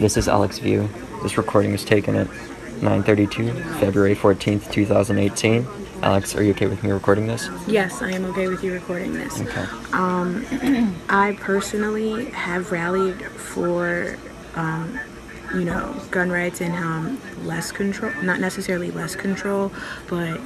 This is Alex's view. This recording was taken at 9:32, February 14th, 2018. Alex, are you okay with me recording this? Yes, I am okay with you recording this. Okay. I personally have rallied for, gun rights and less control, not necessarily less control, but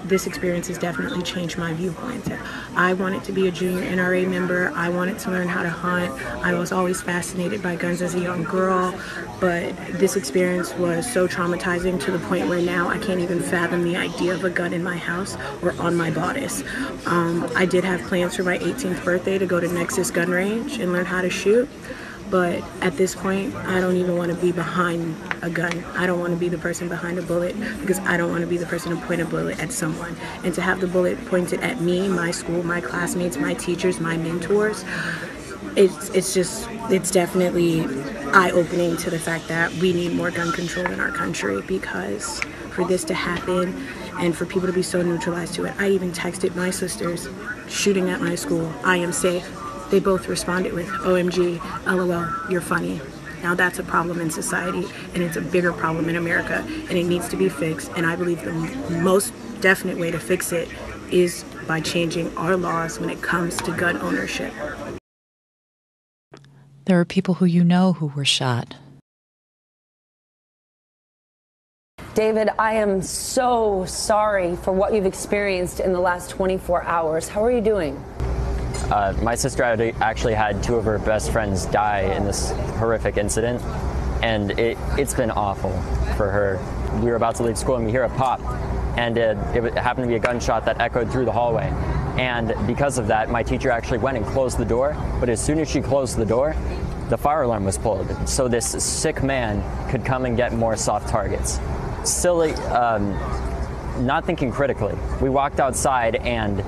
this experience has definitely changed my viewpoints. I wanted to be a junior NRA member. I wanted to learn how to hunt. I was always fascinated by guns as a young girl, but this experience was so traumatizing to the point where now I can't even fathom the idea of a gun in my house or on my bodice. I did have plans for my 18th birthday to go to Nexus gun range and learn how to shoot. But at this point, I don't even want to be behind a gun. I don't want to be the person behind a bullet because I don't want to be the person to point a bullet at someone. And to have the bullet pointed at me, my school, my classmates, my teachers, my mentors, it's definitely eye-opening to the fact that we need more gun control in our country, because for this to happen and for people to be so neutralized to it. I even texted my sisters, shooting at my school, I am safe. They both responded with, OMG, LOL, you're funny. Now that's a problem in society, and it's a bigger problem in America, and it needs to be fixed. And I believe the most definite way to fix it is by changing our laws when it comes to gun ownership. There are people who you know who were shot. David, I am so sorry for what you've experienced in the last 24 hours. How are you doing? My sister actually had two of her best friends die in this horrific incident, and it's been awful for her. We were about to leave school and we hear a pop, and it happened to be a gunshot that echoed through the hallway. And because of that, my teacher actually went and closed the door, but as soon as she closed the door, the fire alarm was pulled, so this sick man could come and get more soft targets. Silly, not thinking critically. We walked outside, and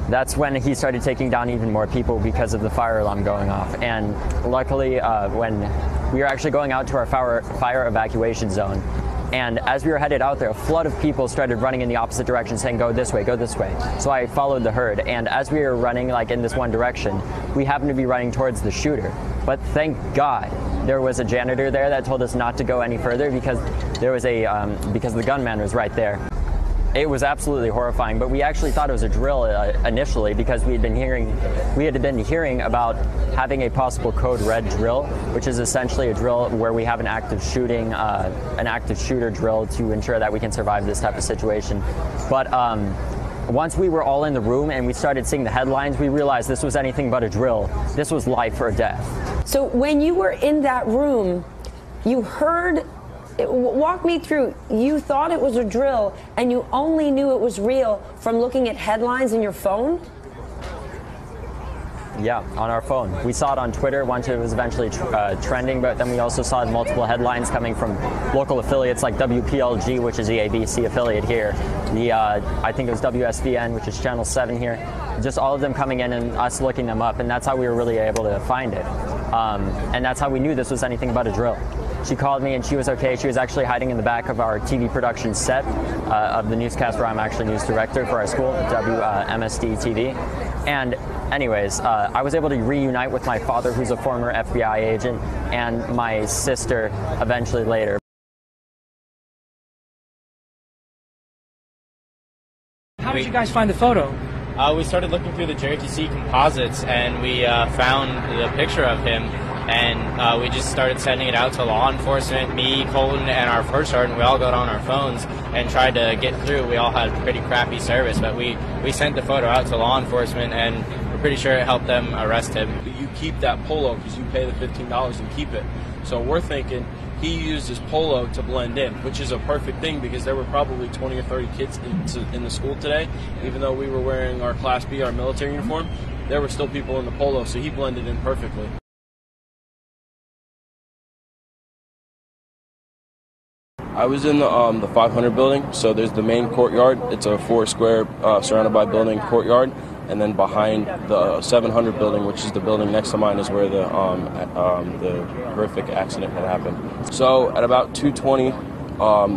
that's when he started taking down even more people because of the fire alarm going off. And luckily, when we were actually going out to our fire evacuation zone, and as we were headed out there, a flood of people started running in the opposite direction, saying, go this way, go this way. So I followed the herd, and as we were running in this one direction, we happened to be running towards the shooter. But thank God there was a janitor there that told us not to go any further, because there was because the gunman was right there. It was absolutely horrifying, but we actually thought it was a drill initially, because we had been hearing about having a possible code red drill, which is essentially a drill where we have an active shooter drill to ensure that we can survive this type of situation. But once we were all in the room and we started seeing the headlines, we realized this was anything but a drill. This was life or death. So when you were in that room, you heard. Walk me through. You thought it was a drill, and you only knew it was real from looking at headlines in your phone? Yeah, on our phone. We saw it on Twitter once it was eventually trending, but then we also saw multiple headlines coming from local affiliates like WPLG, which is the ABC affiliate here. I think it was WSVN, which is Channel 7 here. Just all of them coming in and us looking them up, and that's how we were really able to find it. And that's how we knew this was anything but a drill. She called me and she was okay. She was actually hiding in the back of our TV production set of the newscast where I'm actually news director for our school, WMSD TV. And anyways, I was able to reunite with my father, who's a former FBI agent, and my sister eventually later. How did you guys find the photo? We started looking through the JRTC composites, and we found the picture of him, and we just started sending it out to law enforcement. Me, Colton, and our first sergeant, we all got on our phones and tried to get through. We all had pretty crappy service, but we sent the photo out to law enforcement, and we're pretty sure it helped them arrest him. You keep that polo because you pay the $15 and keep it. So we're thinking he used his polo to blend in, which is a perfect thing because there were probably 20 or 30 kids in the school today. Even though we were wearing our Class B, our military uniform, there were still people in the polo, so he blended in perfectly. I was in the 500 building, so there's the main courtyard. It's a 4-square surrounded by building courtyard, and then behind the 700 building, which is the building next to mine, is where the horrific accident had happened. So at about 2:20,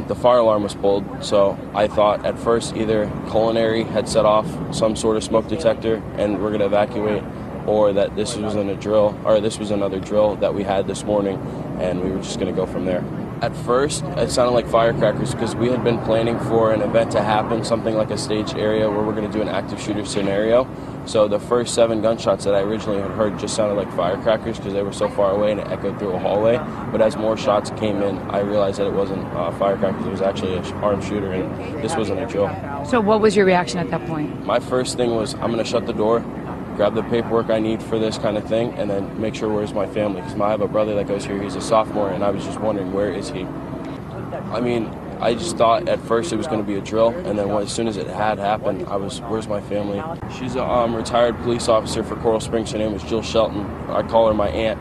the fire alarm was pulled. So I thought at first either culinary had set off some sort of smoke detector and we're going to evacuate, or that this was in a drill, or this was another drill that we had this morning and we were just going to go from there. At first, it sounded like firecrackers because we had been planning for an event to happen, something like a staged area where we're going to do an active shooter scenario. So the first 7 gunshots that I originally had heard just sounded like firecrackers because they were so far away and it echoed through a hallway. But as more shots came in, I realized that it wasn't firecrackers, it was actually an armed shooter, and this wasn't a drill. So what was your reaction at that point? My first thing was, I'm going to shut the door, grab the paperwork I need for this kind of thing, and then make sure where's my family. Because I have a brother that goes here, he's a sophomore, and I was just wondering, where is he? I mean, I just thought at first it was going to be a drill, and then as soon as it had happened, I was, where's my family? She's a retired police officer for Coral Springs. Her name was Jill Shelton. I call her my aunt.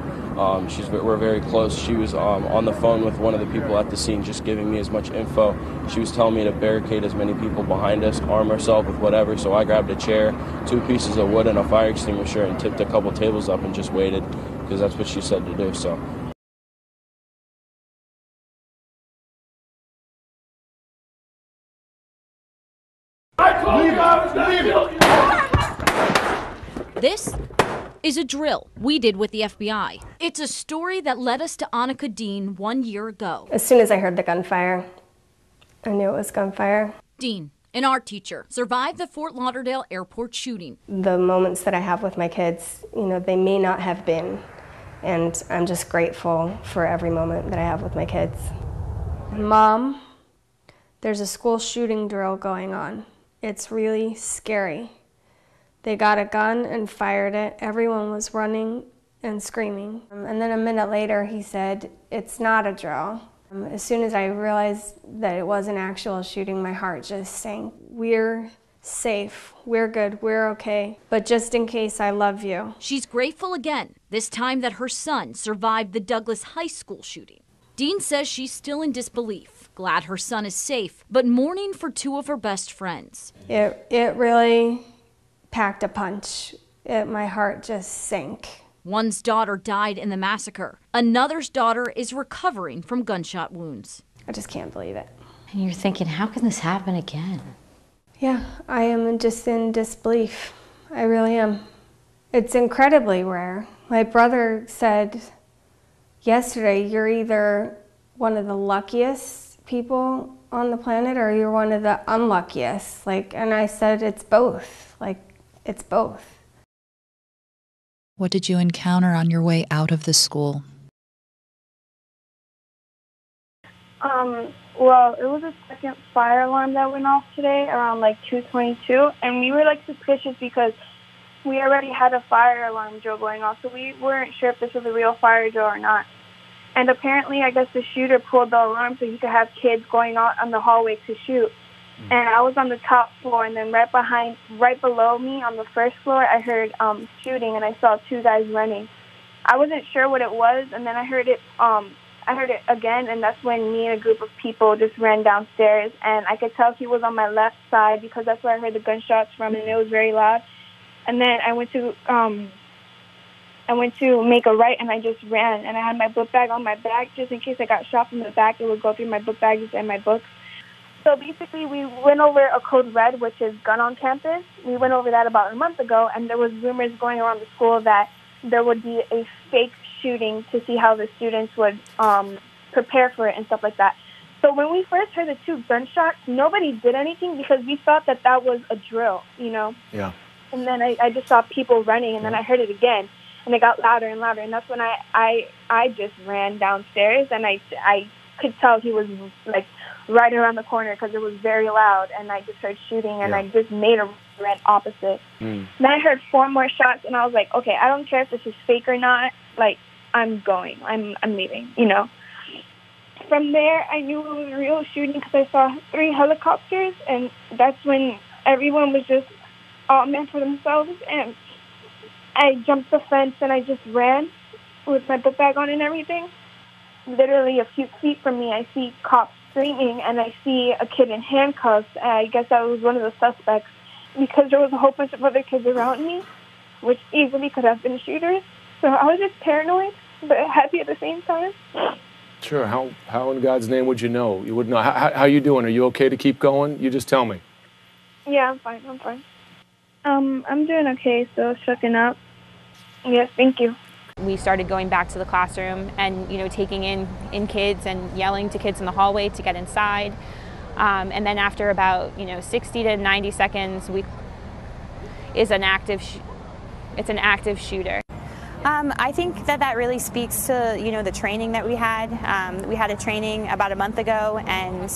We're very close. She was on the phone with one of the people at the scene just giving me as much info. She was telling me to barricade as many people behind us, arm ourselves with whatever. So I grabbed a chair, 2 pieces of wood, and a fire extinguisher and tipped a couple tables up and just waited because that's what she said to do. So. This is a drill we did with the FBI. It's a story that led us to Annika Dean 1 year ago. As soon as I heard the gunfire, I knew it was gunfire. Dean, an art teacher, survived the Fort Lauderdale airport shooting. The moments that I have with my kids, they may not have been, and I'm just grateful for every moment that I have with my kids. Mom, there's a school shooting drill going on. It's really scary. They got a gun and fired it. Everyone was running and screaming. And then a minute later, he said, it's not a drill. As soon as I realized that it was an actual shooting, my heart just sank. We're safe, we're good, we're okay, but just in case, I love you. She's grateful again, this time that her son survived the Douglas High School shooting. Dean says she's still in disbelief, glad her son is safe, but mourning for 2 of her best friends. It really packed a punch. My heart just sank. One's daughter died in the massacre. Another's daughter is recovering from gunshot wounds. I just can't believe it. And you're thinking, how can this happen again? Yeah, I am just in disbelief. I really am. It's incredibly rare. My brother said yesterday, you're either one of the luckiest people on the planet or you're one of the unluckiest. And I said, it's both. It's both. What did you encounter on your way out of the school? Well, it was a second fire alarm that went off today around 2:22, and we were suspicious because we already had a fire alarm drill going off, so we weren't sure if this was a real fire drill or not. And apparently, I guess the shooter pulled the alarm so he could have kids going out on the hallway to shoot. And I was on the top floor, and then right below me on the first floor, I heard shooting, and I saw 2 guys running. I wasn't sure what it was, and then I heard it again, and that's when me and a group of people just ran downstairs, and I could tell he was on my left side because that's where I heard the gunshots from, and it was very loud. And then I went to make a right, and I just ran, and I had my book bag on my back just in case I got shot from the back. It would go through my book bags and my books. So basically, we went over a code red, which is gun on campus. We went over that about a month ago, and there was rumors going around the school that there would be a fake shooting to see how the students would prepare for it and stuff like that. So when we first heard the 2 gunshots, nobody did anything because we thought that was a drill, Yeah. And then I just saw people running, and then I heard it again, and it got louder and louder, and that's when I just ran downstairs, and I could tell he was right around the corner because it was very loud, and I just heard shooting, and I just made a ran opposite. Then I heard 4 more shots, and I was like, okay, I don't care if this is fake or not. I'm going. I'm leaving, From there, I knew it was a real shooting because I saw 3 helicopters, and that's when everyone was just all meant for themselves, and I jumped the fence, and I just ran with my book bag on and everything. Literally a few feet from me, I see cops screaming, and I see a kid in handcuffs. I guess that was one of the suspects because there was a whole bunch of other kids around me, which easily could have been shooters. So I was just paranoid, but happy at the same time. Sure. How in God's name would you know? You wouldn't know. How you doing? Are you okay to keep going? You just tell me. Yeah, I'm fine. I'm doing okay, so shucking up. Yes, thank you. We started going back to the classroom and, taking in kids and yelling to kids in the hallway to get inside. And then after about, 60 to 90 seconds, it's an active shooter. I think that really speaks to, the training that we had. We had a training about a month ago, and,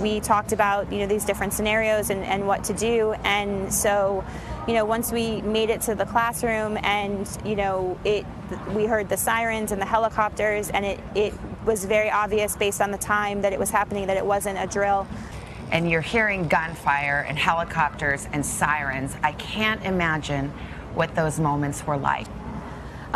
we talked about, these different scenarios and what to do. And so, once we made it to the classroom and, we heard the sirens and the helicopters, and it was very obvious based on the time that it was happening that it wasn't a drill. And you're hearing gunfire and helicopters and sirens. I can't imagine what those moments were like. We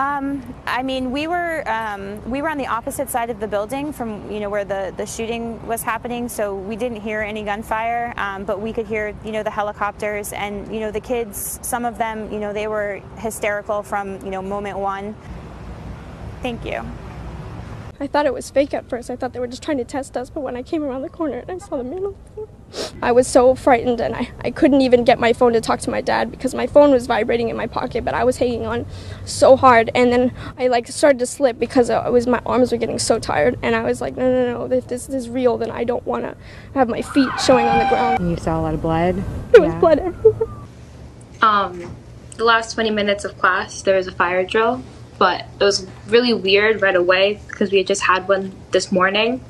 were on the opposite side of the building from where the shooting was happening, so we didn't hear any gunfire, but we could hear the helicopters and the kids. Some of them they were hysterical from moment one. Thank you. I thought it was fake at first. I thought they were just trying to test us, but when I came around the corner and I saw the man on the floor, I was so frightened, and I couldn't even get my phone to talk to my dad because my phone was vibrating in my pocket, but I was hanging on so hard. And then I started to slip because my arms were getting so tired, and I was like, no, if this is real, then I don't want to have my feet showing on the ground. And you saw a lot of blood? There was blood everywhere. The last 20 minutes of class, there was a fire drill, but it was really weird right away because we had just had one this morning.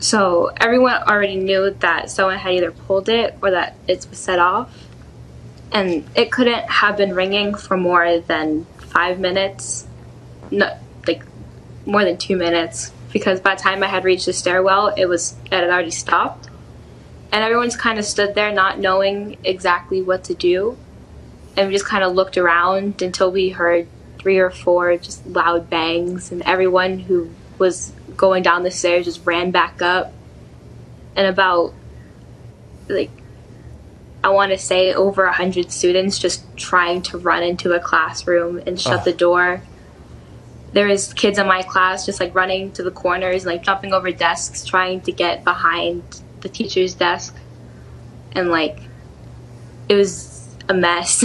So everyone already knew that someone had either pulled it or that it was set off. And it couldn't have been ringing for more than 5 minutes, more than 2 minutes, because by the time I had reached the stairwell, it had already stopped. And everyone's kind of stood there not knowing exactly what to do. And we just kind of looked around until we heard 3 or 4 just loud bangs, and everyone who was going down the stairs just ran back up. And about, I want to say over 100 students just trying to run into a classroom and shut the door. There was kids in my class just running to the corners, jumping over desks, trying to get behind the teacher's desk. And it was a mess.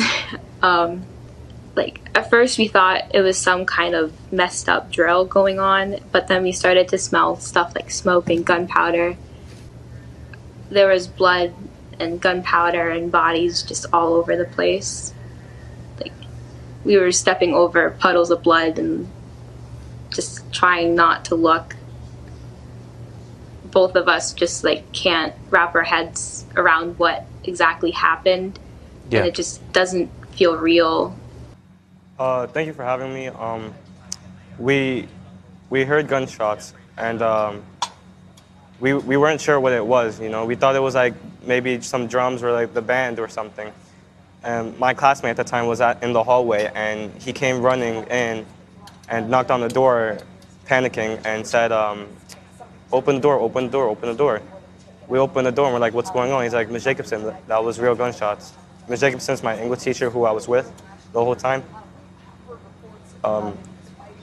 At first we thought it was some kind of messed up drill going on, but then we started to smell stuff like smoke and gunpowder. There was blood and gunpowder and bodies just all over the place. We were stepping over puddles of blood and just trying not to look. Both of us just can't wrap our heads around what exactly happened. Yeah. And it just doesn't feel real. Thank you for having me. We heard gunshots, and we weren't sure what it was. We thought it was maybe some drums or the band or something. And my classmate at the time was in the hallway, and he came running in and knocked on the door, panicking, and said, "Open the door! Open the door! Open the door!" We opened the door and we're like, "What's going on?" He's like, "Ms. Jacobson, that was real gunshots." Ms. Jacobson's my English teacher who I was with the whole time.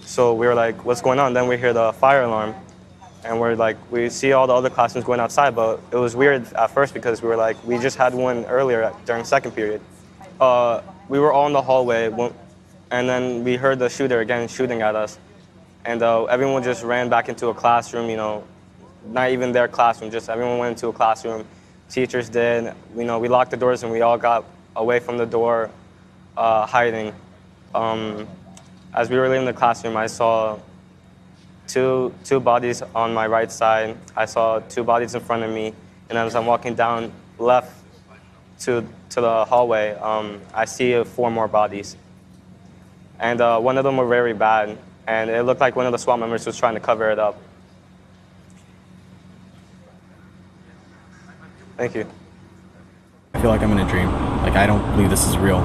So we were like, what's going on? Then we hear the fire alarm, and we see all the other classrooms going outside, but it was weird at first because we were we just had one earlier during second period. We were all in the hallway, and then we heard the shooter again shooting at us, and everyone just ran back into a classroom, not even their classroom, just everyone went into a classroom. Teachers did, we locked the doors and we all got away from the door, hiding. As we were leaving the classroom, I saw two bodies on my right side. I saw 2 bodies in front of me, and as I'm walking down left to the hallway, I see 4 more bodies. And one of them were very bad, and it looked like one of the SWAT members was trying to cover it up. Thank you. I feel like I'm in a dream. I don't believe this is real.